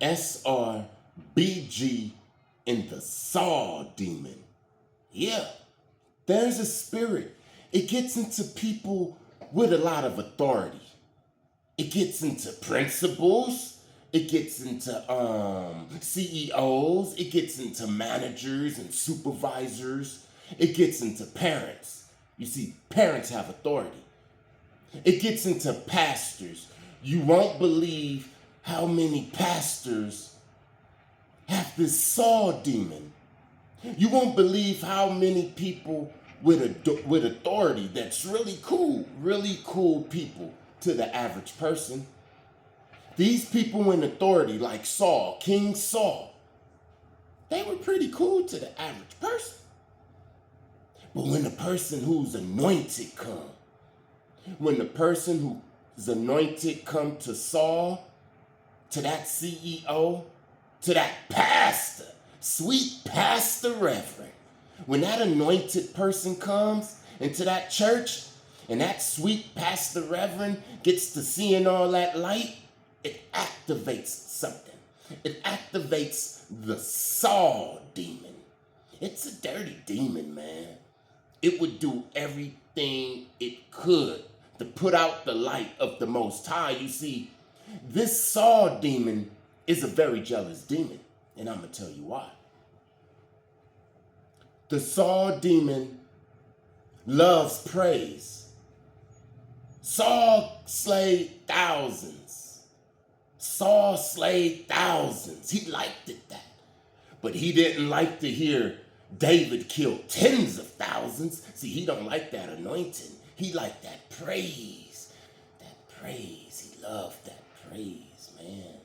SR&BG and the Saul demon. Yeah, there's a spirit. It gets into people with a lot of authority. It gets into principals. It gets into CEOs. It gets into managers and supervisors. It gets into parents. You see, parents have authority. It gets into pastors. You won't believe how many pastors have this Saul demon. You won't believe how many people with authority that's really cool people to the average person. These people in authority like Saul, King Saul, they were pretty cool to the average person. But when the person who's anointed come, when the person who's anointed come to Saul, to that CEO, to that pastor, sweet pastor reverend, when that anointed person comes into that church and that sweet pastor reverend gets to seeing all that light, it activates something. It activates the Saul demon. It's a dirty demon, man. It would do everything it could to put out the light of the Most High. You see, this Saul demon is a very jealous demon, and I'm going to tell you why. The Saul demon loves praise. Saul slayed thousands. Saul slayed thousands. He liked it that. But he didn't like to hear David killed tens of thousands. See, he don't like that anointing. He liked that praise. That praise. He loved that praise, man.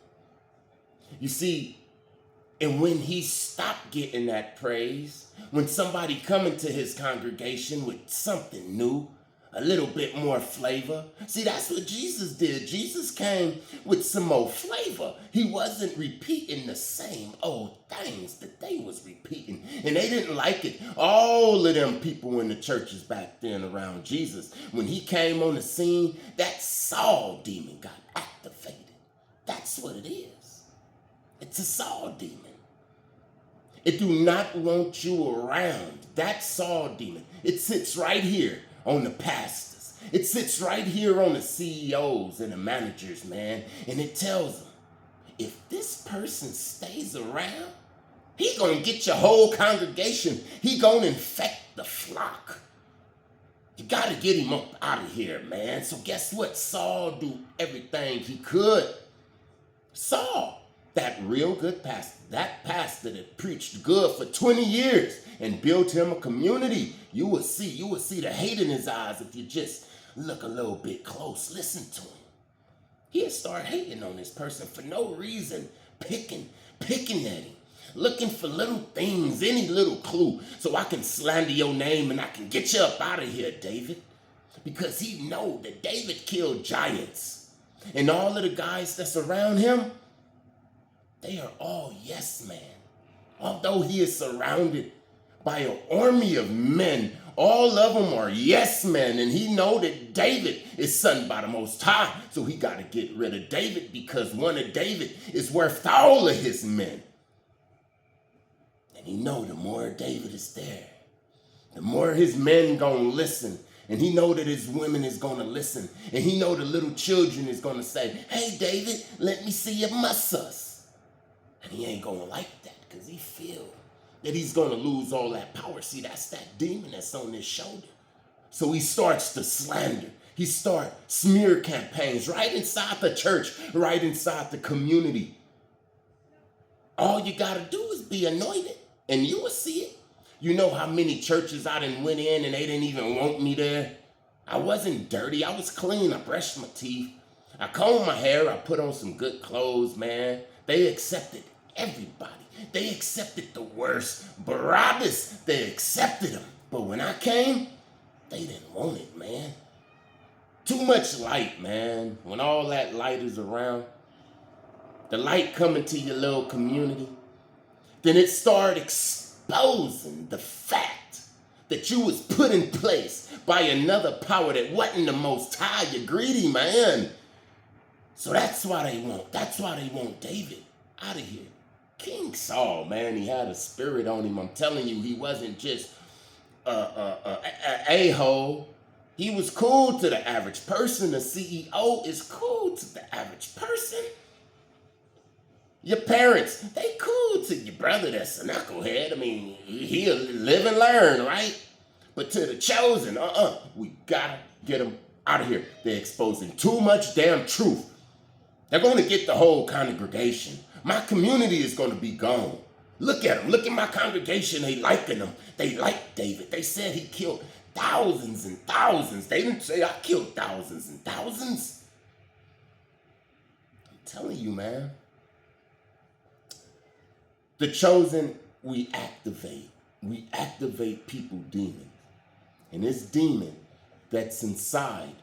You see, and when he stopped getting that praise, when somebody come into his congregation with something new, a little bit more flavor. See, that's what Jesus did. Jesus came with some more flavor. He wasn't repeating the same old things that they was repeating. And they didn't like it. All of them people in the churches back then around Jesus, when he came on the scene, that Saul demon got activated. That's what it is. It's a Saul demon. It do not want you around. That Saul demon, it sits right here on the pastors. It sits right here on the CEOs and the managers, man. And it tells them, if this person stays around, he gonna get your whole congregation. He gonna infect the flock. You gotta get him up out of here, man. So guess what? Saul do everything he could. Saul, that real good pastor, that pastor that preached good for 20 years and built him a community. You will see the hate in his eyes if you just look a little bit close, listen to him. He'll start hating on this person for no reason, picking at him, looking for little things, any little clue, so I can slander your name and I can get you up out of here, David. Because he know that David killed giants. And all of the guys that's around him, they are all yes men. Although he is surrounded by an army of men, all of them are yes men. And he know that David is son by the Most High. So he got to get rid of David because one of David is worth all of his men. And he know the more David is there, the more his men gonna listen. And he know that his women is gonna listen. And he know the little children is gonna say, hey, David, let me see your muscles. And he ain't gonna like that because he feel that he's gonna lose all that power. See, that's that demon that's on his shoulder. So he starts to slander. He starts smear campaigns right inside the church, right inside the community. All you gotta do is be anointed and you will see it. You know how many churches I done went in and they didn't even want me there? I wasn't dirty, I was clean, I brushed my teeth. I combed my hair, I put on some good clothes, man. They accepted everybody. They accepted the worst. Barabbas, they accepted him. But when I came, they didn't want it, man. Too much light, man. When all that light is around, the light coming to your little community, then it started exposing the fact that you was put in place by another power that wasn't the Most High. You greedy, man. So that's why they want David. Out of here. King Saul, man, he had a spirit on him. I'm telling you, he wasn't just a-hole. He was cool to the average person. The CEO is cool to the average person. Your parents, they cool to your brother that's a knucklehead. I mean, he'll live and learn, right? But to the chosen, we gotta get them out of here. They're exposing too much damn truth. They're going to get the whole congregation. My community is going to be gone. Look at them. Look at my congregation. They liking him. They like David. They said he killed thousands and thousands. They didn't say I killed thousands and thousands. I'm telling you, man. The chosen, we activate. We activate people demons. And this demon that's inside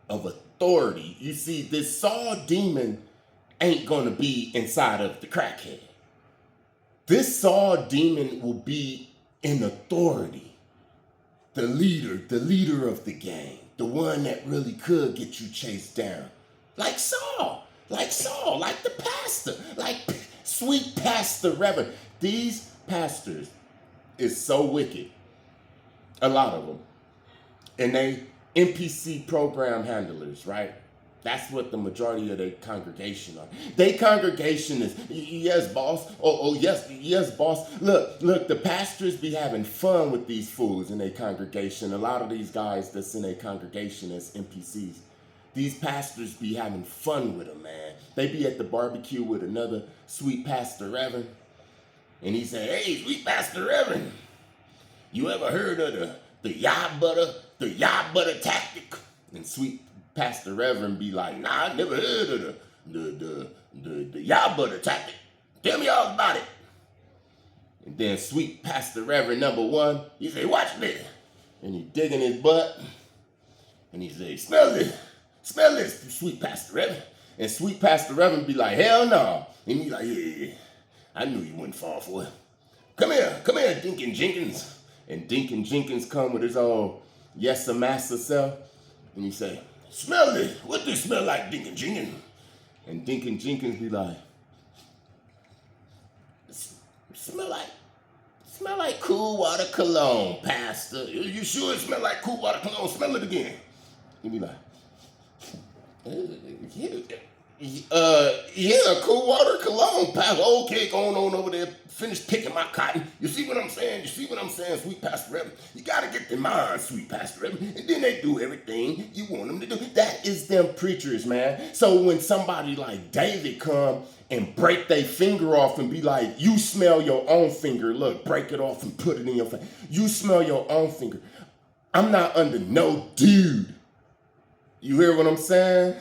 of authority. You see, this Saul demon ain't going to be inside of the crackhead. This Saul demon will be in authority. The leader of the gang. The one that really could get you chased down. Like Saul, like the pastor, like sweet pastor Reverend. These pastors is so wicked. A lot of them. And they NPC program handlers, right? That's what the majority of their congregation are. Their congregation is, yes, boss. Oh, yes, boss. Look, the pastors be having fun with these fools in their congregation. A lot of these guys that's in their congregation as NPCs. These pastors be having fun with them, man. They be at the barbecue with another sweet pastor Reverend. And he say, hey, sweet pastor Reverend, you ever heard of the yah butter tactic? And sweet Pastor Reverend be like, nah, I never heard of the yah butter tactic. Tell me all about it. And then sweet Pastor Reverend number one, he say, watch this. And he digging his butt. And he say, smell this, sweet Pastor Reverend. And sweet Pastor Reverend be like, hell no. And he like, yeah, I knew you wouldn't fall for it. Come here, Dinkin Jenkins. And Dinkin Jenkins come with his own yes, a master self. And he say, smell this. What this smell like, Dinkin Jenkins? And Dinkin Jenkins be like, smell like cool water cologne, Pastor. You sure it smell like cool water cologne? Smell it again. He be like, yeah, cool water cologne, Pastor. Okay, going on over there. Finish picking my cotton. You see what I'm saying? Sweet Pastor Reverend? You gotta get them mind, sweet Pastor Reverend. And then they do everything you want them to do. That is them preachers, man. So when somebody like David come and break their finger off and be like, you smell your own finger. Look, break it off and put it in your face. You smell your own finger. I'm not under no dude. You hear what I'm saying?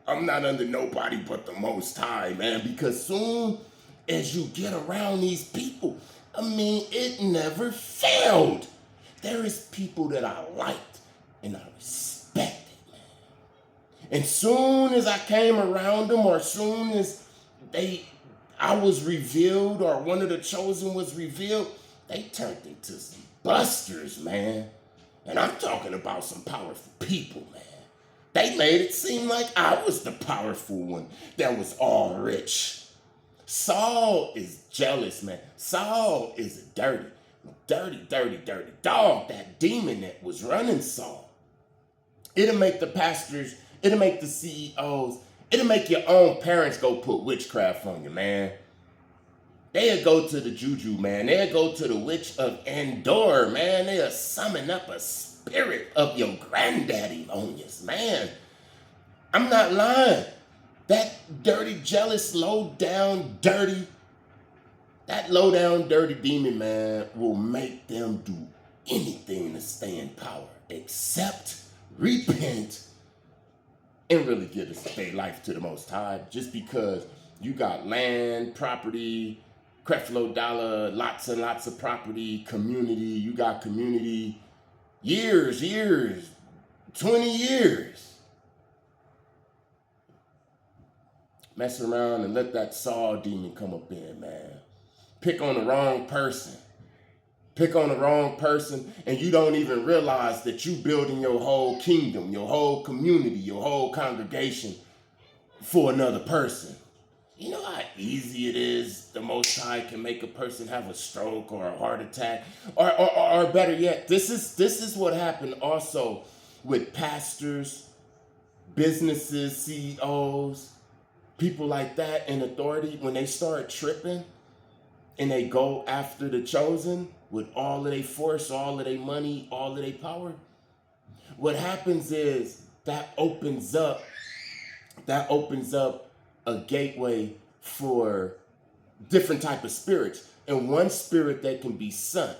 I'm not under nobody but the Most High, man, because soon as you get around these people, I mean, it never failed. There is people that I liked and I respected, man. And soon as I came around them, or soon as I was revealed, or one of the chosen was revealed, they turned into some busters, man. And I'm talking about some powerful people, man. They made it seem like I was the powerful one that was all rich. Saul is jealous, man. Saul is a dirty dog. That demon that was running Saul. It'll make the pastors, it'll make the CEOs, it'll make your own parents go put witchcraft on you, man. They'll go to the juju, man. They'll go to the witch of Endor, man. They'll summon up a spirit of your granddaddy on you, man. I'm not lying. That dirty, jealous, low-down, dirty demon, man, will make them do anything to stay in power except repent and really give their life to the Most High. Just because you got land, property, Creflo Dollar, lots and lots of property, community, you got community, years, 20 years. Mess around and let that Saul demon come up in, man. Pick on the wrong person. And you don't even realize that you building your whole kingdom, your whole community, your whole congregation for another person. You know how easy it is the Most High can make a person have a stroke or a heart attack? Or better yet, this is what happened also with pastors, businesses, CEOs, people like that in authority. When they start tripping and they go after the chosen with all of their force, all of their money, all of their power, what happens is that opens up a gateway for different type of spirits. And one spirit that can be sent,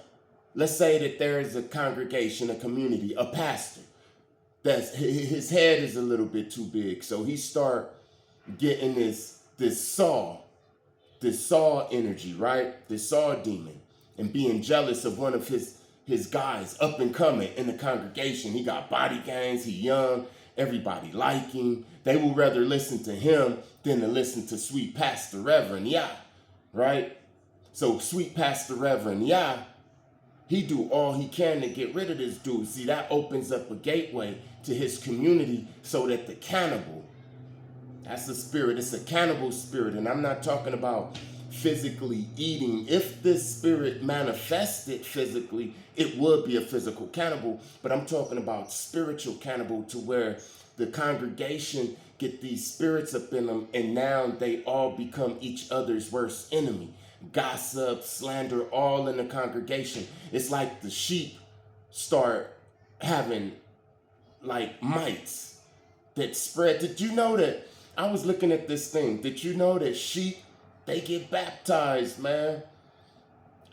let's say that there is a congregation, a community, a pastor, that's his head is a little bit too big, so he start getting this Saul energy, right? This Saul demon, and being jealous of one of his guys up and coming in the congregation. He got body gangs, he young, everybody like him. They will rather listen to him than to listen to sweet Pastor Reverend Yah, right? So sweet Pastor Reverend Yah, he do all he can to get rid of this dude. See, that opens up a gateway to his community so that the cannibal, that's the spirit, it's a cannibal spirit. And I'm not talking about physically eating. If this spirit manifested physically, it would be a physical cannibal. But I'm talking about spiritual cannibal, to where the congregation get these spirits up in them, and now they all become each other's worst enemy. Gossip, slander, all in the congregation. It's like the sheep start having like mites that spread. Did you know that? I was looking at this thing. Did you know that sheep, they get baptized, man?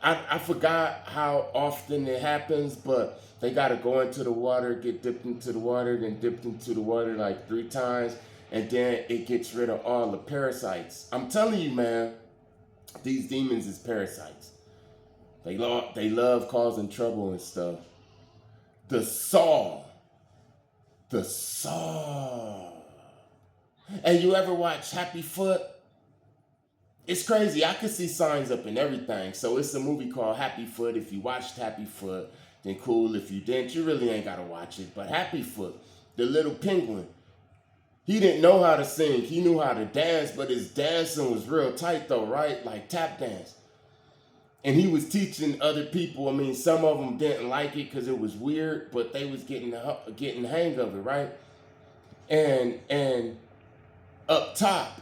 I forgot how often it happens, but they got to go into the water, get dipped into the water, then dipped into the water like 3 times, and then it gets rid of all the parasites. I'm telling you, man, these demons is parasites. They love causing trouble and stuff. The Saul. And you ever watch Happy Foot? It's crazy. I could see signs up and everything. So it's a movie called Happy Foot. If you watched Happy Foot, then cool. If you didn't, you really ain't got to watch it. But Happy Foot, the little penguin, he didn't know how to sing. He knew how to dance, but his dancing was real tight though, right? Like tap dance. And he was teaching other people. I mean, some of them didn't like it because it was weird, but they was getting the hang of it, right? And up top,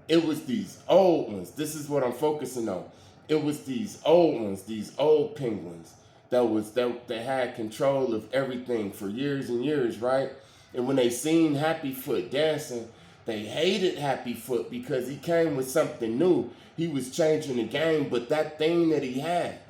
it was these old ones. This is what I'm focusing on. It was these old ones, these old penguins that had control of everything for years and years, right? And when they seen Happy Foot dancing, they hated Happy Foot because he came with something new. He was changing the game, but that thing that he had,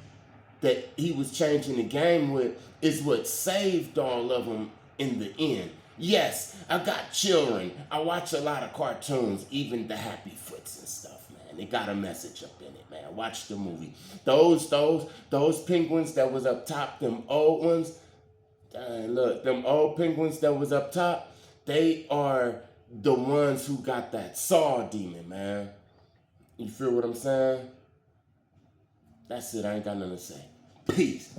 that he was changing the game with, is what saved all of them in the end. Yes, I got children. I watch a lot of cartoons, even the Happy Foots and stuff, man. They got a message up in it, man. Watch the movie. Those penguins that was up top, them old ones, look, them old penguins that was up top, they are the ones who got that Saul demon, man. You feel what I'm saying? That's it. I ain't got nothing to say. Peace.